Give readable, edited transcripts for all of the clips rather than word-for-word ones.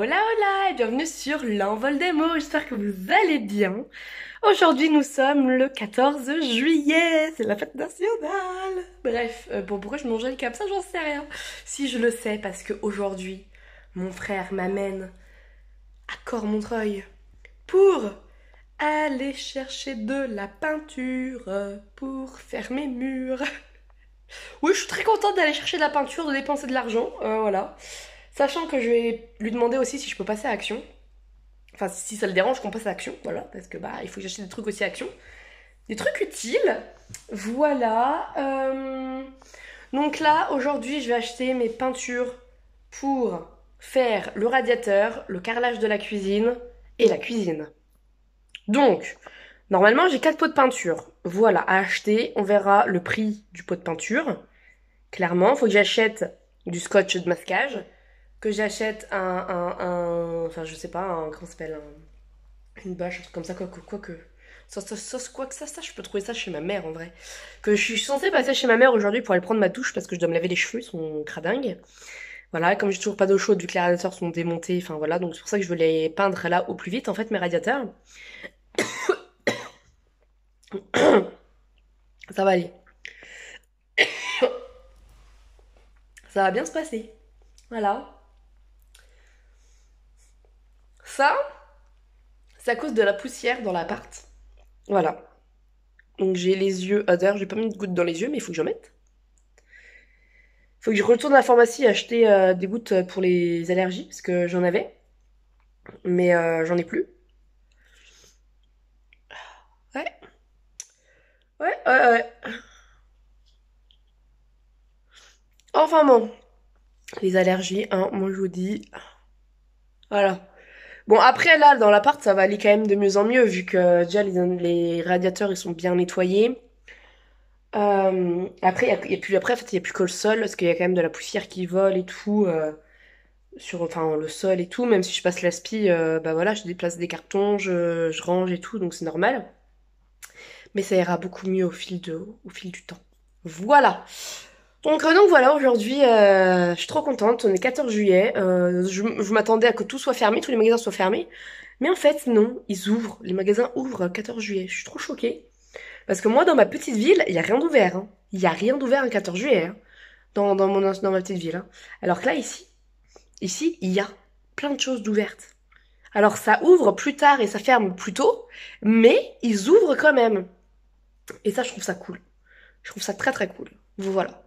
Hola hola et bienvenue sur l'envol des mots, j'espère que vous allez bien. Aujourd'hui nous sommes le 14 juillet, c'est la fête nationale. Bref, bon pourquoi je m'enjaille comme ça, j'en sais rien. Si je le sais parce que aujourd'hui mon frère m'amène à Cormontreuil pour aller chercher de la peinture pour faire mes murs. Oui, je suis très contente d'aller chercher de la peinture, de dépenser de l'argent, voilà. Sachant que je vais lui demander aussi si je peux passer à Action. Enfin, si ça le dérange qu'on passe à Action, voilà, parce que bah, il faut que j'achète des trucs aussi à Action. Des trucs utiles, voilà. Donc là, aujourd'hui, je vais acheter mes peintures pour faire le radiateur, le carrelage de la cuisine et la cuisine. Donc, normalement, j'ai 4 pots de peinture. Voilà, à acheter, on verra le prix du pot de peinture. Clairement, il faut que j'achète du scotch de masquage, que j'achète enfin je sais pas, comment ça s'appelle, une bâche, un truc comme ça, quoi que, ça, je peux trouver ça chez ma mère en vrai. Que je suis censée passer chez ma mère aujourd'hui pour aller prendre ma douche parce que je dois me laver les cheveux, ils sont cradingues. Voilà, comme j'ai toujours pas d'eau chaude vu que les radiateurs sont démontés, enfin voilà, donc c'est pour ça que je veux les peindre là au plus vite en fait, mes radiateurs. Ça va aller. Ça va bien se passer. Voilà. Ça, c'est à cause de la poussière dans l'appart. Voilà. Donc j'ai les yeux. Ah, d'ailleurs, j'ai pas mis de gouttes dans les yeux, mais il faut que j'en mette. Faut que je retourne à la pharmacie acheter des gouttes pour les allergies, parce que j'en avais, mais j'en ai plus. Ouais, ouais. Enfin bon, les allergies, hein, moi je vous dis. Voilà. Bon, après là, dans l'appart, ça va aller quand même de mieux en mieux, vu que déjà les radiateurs ils sont bien nettoyés. Après, y a plus, après, en fait, il y a plus que le sol, parce qu'il y a quand même de la poussière qui vole et tout. Sur enfin le sol et tout, même si je passe l'aspi, bah voilà, je déplace des cartons, je range et tout, donc c'est normal. Mais ça ira beaucoup mieux au fil du temps. Voilà. Donc voilà, aujourd'hui, je suis trop contente, on est 14 juillet, je m'attendais à que tout soit fermé, tous les magasins soient fermés. Mais en fait, non, ils ouvrent, les magasins ouvrent 14 juillet. Je suis trop choquée. Parce que moi, dans ma petite ville, il y a rien d'ouvert, hein. Il y a rien d'ouvert un 14 juillet, hein, dans ma petite ville, hein. Alors que là, ici, il y a plein de choses d'ouvertes. Alors ça ouvre plus tard et ça ferme plus tôt, mais ils ouvrent quand même. Et ça, je trouve ça cool. Je trouve ça très très cool. Voilà.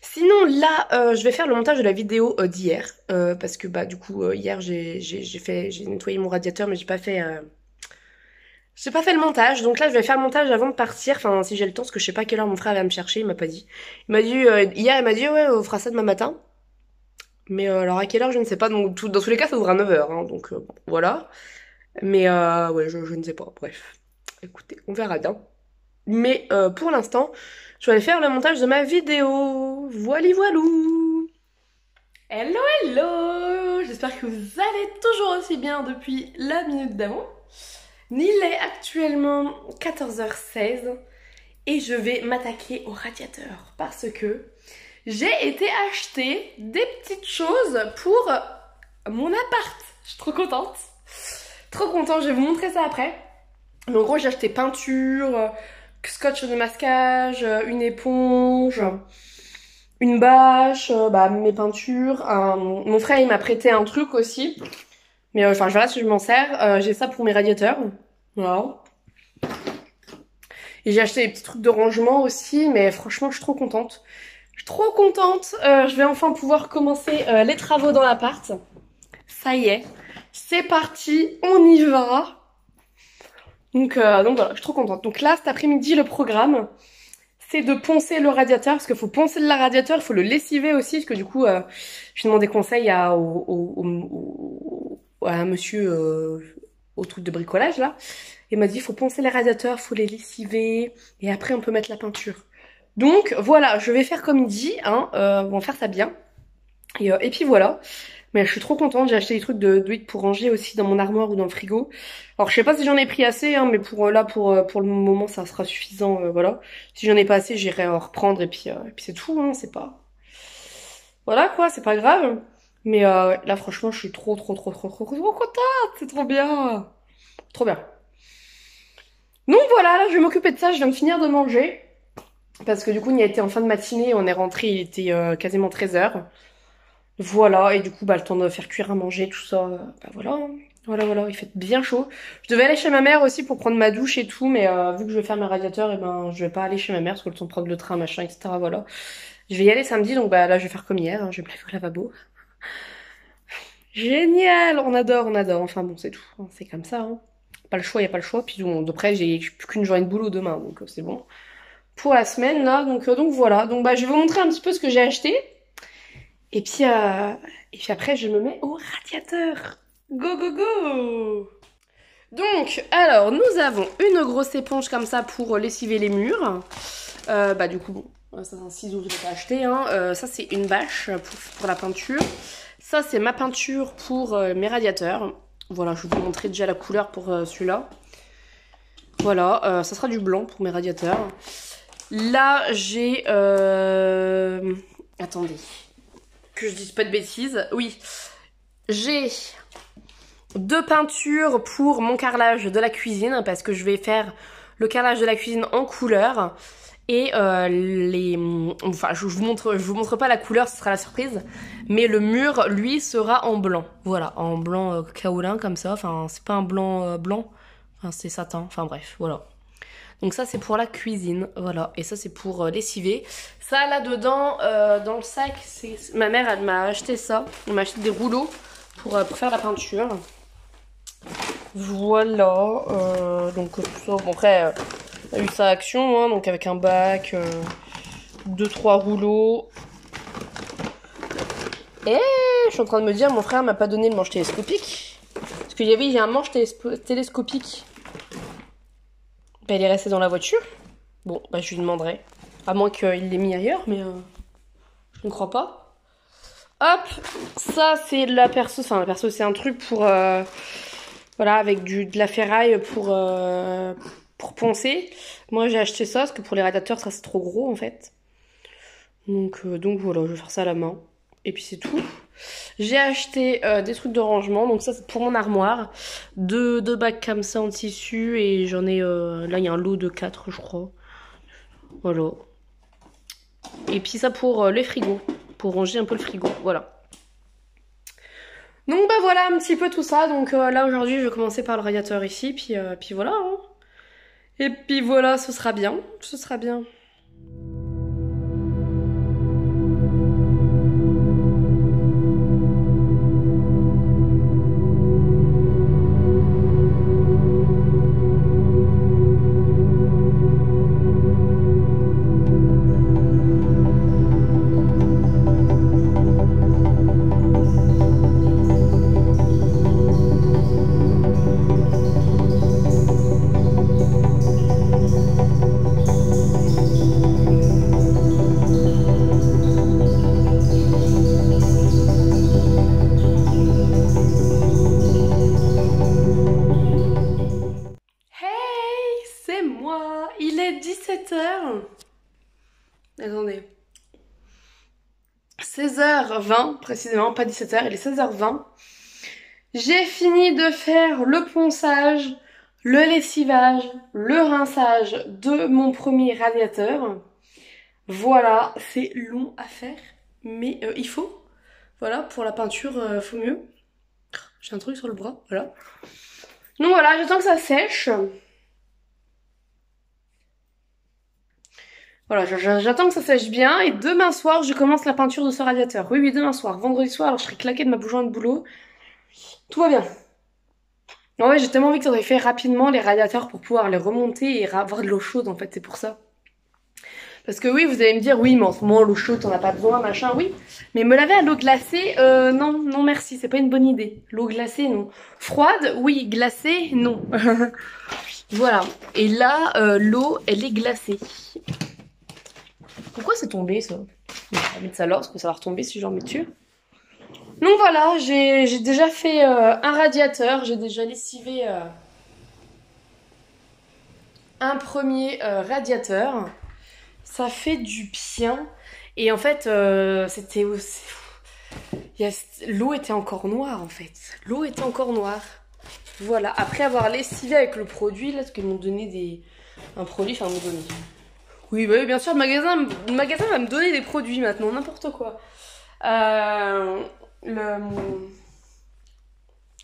Sinon là, je vais faire le montage de la vidéo d'hier, parce que bah du coup hier j'ai nettoyé mon radiateur, mais j'ai pas fait le montage. Donc là, je vais faire le montage avant de partir. Enfin, si j'ai le temps, parce que je sais pas à quelle heure mon frère va me chercher, il m'a pas dit. Il m'a dit hier, il m'a dit ouais, on fera ça demain matin. Mais alors à quelle heure, je ne sais pas. Donc dans tous les cas, ça ouvre à 9h. Hein, donc bon, voilà. Mais ouais, je ne sais pas. Bref. Écoutez, on verra bien. Mais pour l'instant, je vais aller faire le montage de ma vidéo. Voili voilou. Hello, hello. J'espère que vous allez toujours aussi bien depuis la minute d'avant. Il est actuellement 14h16 et je vais m'attaquer au radiateur parce que j'ai été acheter des petites choses pour mon appart. Je suis trop contente. Trop contente, je vais vous montrer ça après. Mais en gros, j'ai acheté peinture, scotch de masquage, une éponge, une bâche, bah, mes peintures. Mon frère, il m'a prêté un truc aussi. Mais enfin, je verrai si je m'en sers. J'ai ça pour mes radiateurs. Voilà. Et j'ai acheté des petits trucs de rangement aussi. Mais franchement, je suis trop contente. Je suis trop contente. Je vais enfin pouvoir commencer les travaux dans l'appart. Ça y est. C'est parti. On y va. Donc voilà, je suis trop contente. Donc là, cet après-midi, le programme, c'est de poncer le radiateur. Parce qu'il faut poncer le radiateur, il faut le lessiver aussi. Parce que du coup, je demandé conseil à un monsieur au truc de bricolage, là. Il m'a dit, il faut poncer les radiateurs, il faut les lessiver. Et après, on peut mettre la peinture. Donc voilà, je vais faire comme il dit, hein. On va faire ça bien. Et puis voilà. Mais je suis trop contente, j'ai acheté des trucs de huile pour ranger aussi dans mon armoire ou dans le frigo. Alors je sais pas si j'en ai pris assez, hein, mais pour pour le moment ça sera suffisant, voilà. Si j'en ai pas assez, j'irai en reprendre et puis c'est tout, hein, c'est pas... Voilà quoi, c'est pas grave. Mais ouais, là franchement je suis trop contente, c'est trop bien. Trop bien. Donc voilà, là je vais m'occuper de ça, je viens de finir de manger. Parce que du coup, on y a été en fin de matinée, on est rentré, il était quasiment 13h. Voilà, et du coup, bah, le temps de faire cuire à manger, tout ça, bah voilà, hein. Voilà, il fait bien chaud. Je devais aller chez ma mère aussi pour prendre ma douche et tout, mais vu que je vais faire mes radiateurs, et ben, je vais pas aller chez ma mère parce que le temps de prendre le train, machin, etc. Voilà. Je vais y aller samedi, donc bah là, je vais faire comme hier, hein, je vais me laver au lavabo. Génial, on adore. Enfin bon, c'est tout, hein, c'est comme ça, hein. Pas le choix, y a pas le choix. Puis bon, d'après, j'ai plus qu'une journée de boulot demain, donc c'est bon. Pour la semaine là, donc voilà. Donc bah je vais vous montrer un petit peu ce que j'ai acheté. Et puis, euh, et puis après, je me mets au radiateur. Go, go, go! Donc, alors, nous avons une grosse éponge comme ça pour lessiver les murs. Bah, du coup, bon, ça c'est un ciseau que j'ai pas acheté. Hein. Ça, c'est une bâche pour la peinture. Ça, c'est ma peinture pour mes radiateurs. Voilà, je vais vous montrer déjà la couleur pour celui-là. Voilà, ça sera du blanc pour mes radiateurs. Là, j'ai... Attendez, que je dise pas de bêtises. Oui, j'ai deux peintures pour mon carrelage de la cuisine parce que je vais faire le carrelage de la cuisine en couleur et enfin je vous montre pas la couleur, ce sera la surprise, mais le mur lui sera en blanc. Voilà, en blanc kaolin comme ça, enfin c'est pas un blanc blanc, enfin c'est satin, enfin bref, voilà. Donc ça c'est pour la cuisine, voilà, et ça c'est pour lessiver. Ça là dedans, dans le sac, ma mère elle m'a acheté ça, elle m'a acheté des rouleaux pour faire la peinture. Voilà, donc tout ça, bon après, elle a eu sa action, hein, donc avec un bac, 2-3 rouleaux. Et je suis en train de me dire, mon frère m'a pas donné le manche télescopique. Parce qu'il y avait, j'ai un manche télescopique. Bah, il est resté dans la voiture. Bon, bah je lui demanderai. À moins qu'il l'ait mis ailleurs, mais je ne crois pas. Hop, ça c'est la perceuse. Enfin, la perceuse, c'est un truc pour... voilà, avec de la ferraille pour poncer. Moi, j'ai acheté ça parce que pour les radiateurs, ça c'est trop gros en fait. Donc voilà, je vais faire ça à la main. Et puis c'est tout. J'ai acheté des trucs de rangement. Donc ça, c'est pour mon armoire. Deux bacs comme ça en tissu. Et j'en ai... là, il y a un lot de 4, je crois. Voilà. Et puis ça pour les frigos. Pour ranger un peu le frigo. Voilà. Donc bah voilà un petit peu tout ça. Donc là, aujourd'hui, je vais commencer par le radiateur ici. Puis voilà, hein. Et puis voilà, ce sera bien. Ce sera bien. Hey, c'est moi. Il est 17h. Attendez. 16h20 précisément, pas 17h, il est 16h20. J'ai fini de faire le ponçage, le lessivage, le rinçage de mon premier radiateur. Voilà, c'est long à faire, mais il faut. Voilà, pour la peinture, faut mieux. J'ai un truc sur le bras, voilà. Donc voilà, j'attends que ça sèche. Voilà, j'attends que ça sèche bien et demain soir, je commence la peinture de ce radiateur. Oui, oui, demain soir. Vendredi soir, alors je serai claquée de ma bougeante de boulot. Tout va bien. En vrai, j'ai tellement envie que ça soit fait rapidement les radiateurs pour pouvoir les remonter et avoir de l'eau chaude en fait, c'est pour ça. Parce que oui, vous allez me dire, oui, mais en ce moment, l'eau chaude, t'en as pas besoin, machin, oui. Mais me laver à l'eau glacée, non, non merci, c'est pas une bonne idée. L'eau glacée, non. Froide, oui, glacée, non. Voilà. Et là, l'eau, elle est glacée. Pourquoi c'est tombé, ça? Je vais mettre ça là, parce que ça va retomber si j'en mets dessus. Donc voilà, j'ai déjà fait un radiateur, j'ai déjà lessivé un premier radiateur. Ça fait du bien. Et en fait, c'était aussi... L'eau était encore noire en fait. L'eau était encore noire. Voilà, après avoir lessivé avec le produit, là, parce qu'ils m'ont donné un produit, enfin, m'ont donné. Oui, bah oui, bien sûr, le magasin va me donner des produits maintenant, n'importe quoi.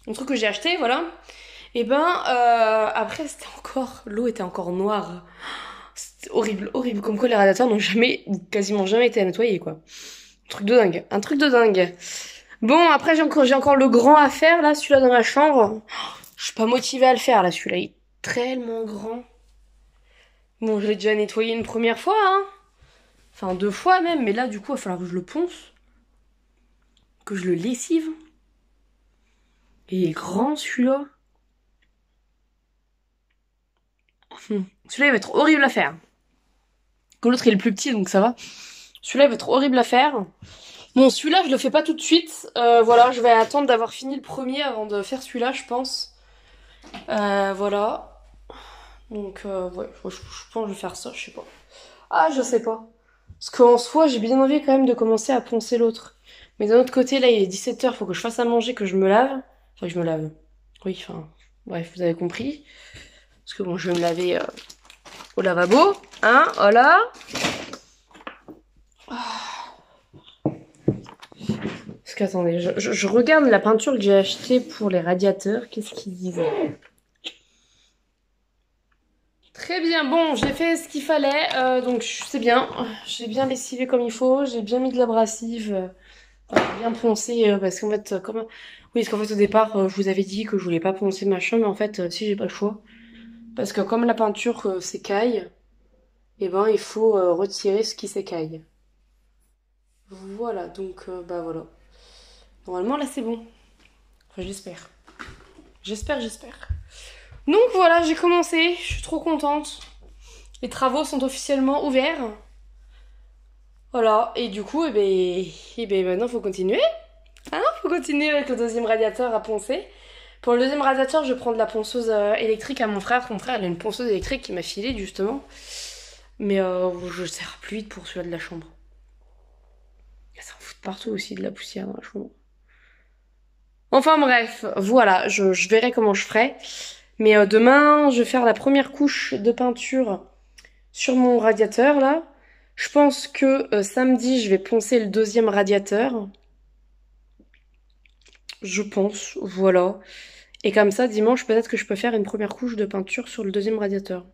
Mon truc que j'ai acheté, voilà. Et ben, après, l'eau était encore noire. C'était horrible, horrible. Comme quoi les radiateurs n'ont quasiment jamais été nettoyés, quoi. Un truc de dingue. Bon, après, j'ai encore le grand à faire, là, celui-là dans ma chambre. Je suis pas motivée à le faire, là, celui-là, il est tellement grand. Bon, je l'ai déjà nettoyé une première fois, hein. Enfin, 2 fois même, mais là, du coup, il va falloir que je le ponce. Que je le lessive. Et il est grand, celui-là. Celui-là, il va être horrible à faire. Comme l'autre, il est plus petit, donc ça va. Celui-là, il va être horrible à faire. Bon, celui-là, je le fais pas tout de suite. Voilà, je vais attendre d'avoir fini le premier avant de faire celui-là, je pense. Voilà. Donc, ouais, je pense que je vais faire ça, je sais pas. Ah, je sais pas. Parce qu'en soi, j'ai bien envie quand même de commencer à poncer l'autre. Mais d'un autre côté, là, il est 17h, faut que je fasse à manger, que je me lave. Enfin, que je me lave. Oui, enfin, bref, vous avez compris. Parce que bon, je vais me laver au lavabo. Hein, voilà. Parce que, attendez, je regarde la peinture que j'ai achetée pour les radiateurs. Qu'est-ce qu'ils disent? Très bien, bon, j'ai fait ce qu'il fallait, donc c'est bien. J'ai bien lessivé comme il faut, j'ai bien mis de l'abrasive, bien poncé, parce qu'en fait, Oui, parce qu'en fait, au départ, je vous avais dit que je voulais pas poncer machin, mais en fait, si j'ai pas le choix. Parce que comme la peinture s'écaille, eh ben, il faut retirer ce qui s'écaille. Voilà, donc, bah voilà. Normalement, là, c'est bon. Enfin, j'espère. J'espère. Donc voilà, j'ai commencé, je suis trop contente. Les travaux sont officiellement ouverts. Voilà, et du coup, maintenant faut continuer. Hein, faut continuer avec le deuxième radiateur à poncer. Pour le deuxième radiateur, je prends de la ponceuse électrique à mon frère. Mon frère, il a une ponceuse électrique qui m'a filé justement. Mais je sers plus vite pour celui-là de la chambre. Ça en fout de partout aussi de la poussière dans la chambre. Enfin bref, voilà, je verrai comment je ferai. Mais demain, je vais faire la première couche de peinture sur mon radiateur là. Je pense que samedi, je vais poncer le deuxième radiateur. Je pense, voilà. Et comme ça, dimanche, peut-être que je peux faire une première couche de peinture sur le deuxième radiateur.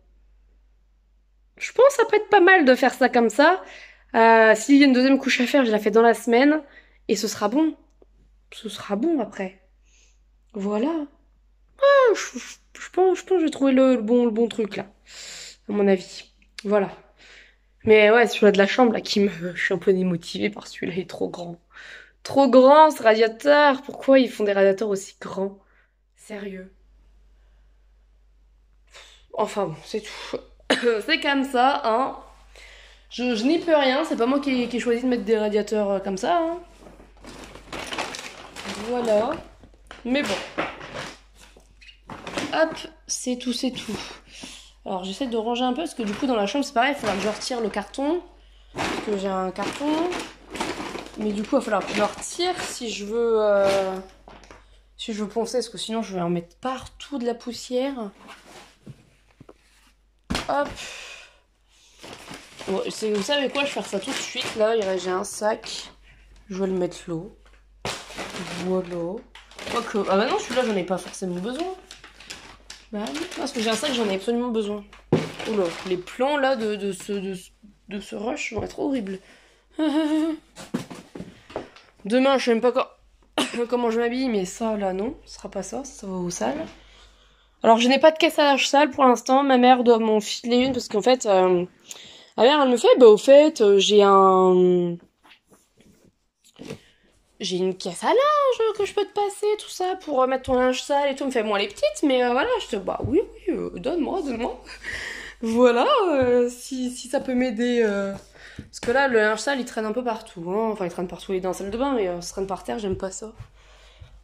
Je pense que ça peut être pas mal de faire ça comme ça. S'il y a une deuxième couche à faire, je la fais dans la semaine. Et ce sera bon. Ce sera bon après. Voilà. Je pense que j'ai trouvé le bon truc là. À mon avis. Voilà. Mais ouais, celui-là de la chambre là je suis un peu démotivée par celui-là, il est trop grand. Trop grand ce radiateur. Pourquoi ils font des radiateurs aussi grands? Sérieux. Enfin bon, c'est tout. C'est comme ça, hein. Je n'y peux rien, c'est pas moi qui ai choisi de mettre des radiateurs comme ça, hein. Voilà. Mais bon. Hop, c'est tout, c'est tout. Alors j'essaie de ranger un peu parce que du coup dans la chambre c'est pareil, il faudra que je retire le carton. Parce que j'ai un carton. Mais du coup il va falloir que je le retire si je veux poncer, parce que sinon je vais en mettre partout de la poussière. Hop. Bon, vous savez quoi, je vais faire ça tout de suite. Là, j'ai un sac. Je vais le mettre là. Voilà. Quoique... Ah bah non, celui-là, j'en ai pas forcément besoin. Bah non, parce que j'ai un sac, j'en ai absolument besoin. Oula, les plans là de ce rush vont être horribles. Demain, je sais même pas comment je m'habille, mais ça là, non, ce sera pas ça, ça va aux salles. Alors, je n'ai pas de caisse à linge sale pour l'instant. Ma mère doit m'en filer une parce qu'en fait, ma mère, elle me fait, bah au fait, j'ai une caisse à linge que je peux te passer, tout ça, pour mettre ton linge sale et tout. Elle me fait, moi, elle est petite, mais voilà, bah oui, donne-moi. Voilà, si ça peut m'aider. Parce que là, le linge sale, il traîne un peu partout. Hein. Enfin, il traîne partout, il est dans la salle de bain, mais ça traîne par terre, j'aime pas ça.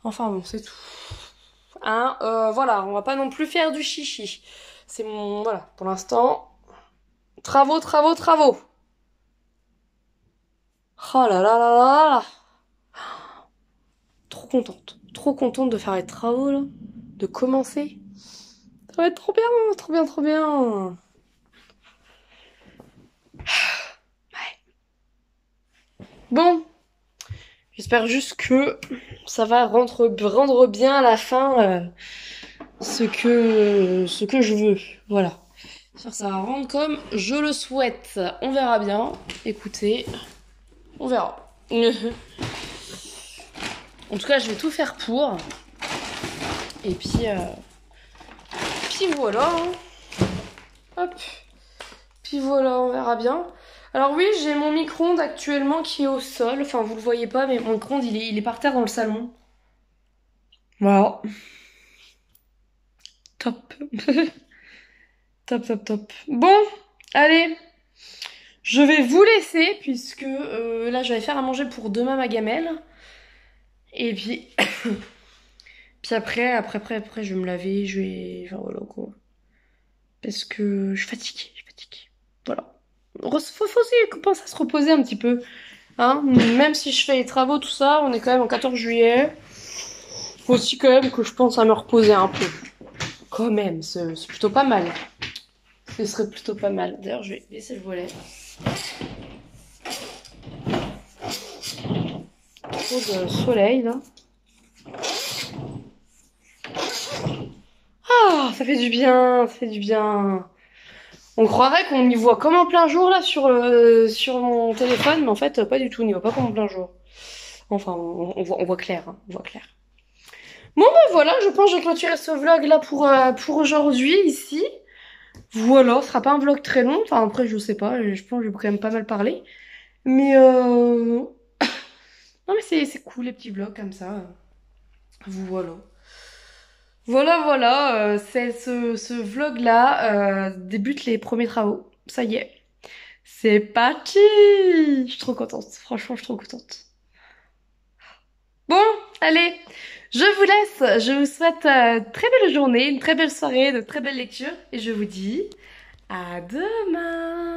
Enfin bon, c'est tout. Hein, voilà, on va pas non plus faire du chichi. Voilà, pour l'instant, travaux. Oh là là là là là. trop contente de faire les travaux là, de commencer. Ça va être trop bien, trop bien, trop bien. Ouais. Bon, j'espère juste que ça va rendre bien à la fin ce que je veux. Voilà. J'espère que ça va rendre comme je le souhaite. On verra bien. Écoutez, on verra. En tout cas, je vais tout faire pour. Et puis voilà. Hein. Hop. Puis voilà, on verra bien. Alors oui, j'ai mon micro-ondes actuellement qui est au sol. Enfin, vous le voyez pas, mais mon micro-ondes, il est par terre dans le salon. Voilà. Top. Top, top, top. Bon, allez. Je vais vous laisser, puisque là, je vais faire à manger pour demain ma gamelle. Et puis... puis après, je vais me laver, je vais... Enfin, voilà, quoi. Parce que je suis fatiguée, Voilà. Faut aussi penser à se reposer un petit peu. Hein, même si je fais les travaux, tout ça, on est quand même en 14 juillet. Faut aussi quand même que je pense à me reposer un peu. Quand même, c'est plutôt pas mal. Ce serait plutôt pas mal. D'ailleurs, je vais laisser le volet. Trop de soleil, là. Ah, ça fait du bien, ça fait du bien. On croirait qu'on y voit comme en plein jour, là, sur mon téléphone, mais en fait, pas du tout, on n'y voit pas comme en plein jour. Enfin, on voit clair, hein, on voit clair. Bon, ben voilà, je pense que j'ai clôturé ce vlog là pour aujourd'hui, ici. Voilà, ce sera pas un vlog très long, enfin après, je sais pas, je pense que je vais quand même pas mal parler. Mais non mais c'est cool les petits vlogs comme ça. Voilà. Voilà, c'est ce vlog-là débute les premiers travaux. Ça y est, c'est parti! Je suis trop contente, franchement, je suis trop contente. Bon, allez, je vous laisse. Je vous souhaite très belle journée, une très belle soirée, de très belles lectures. Et je vous dis à demain!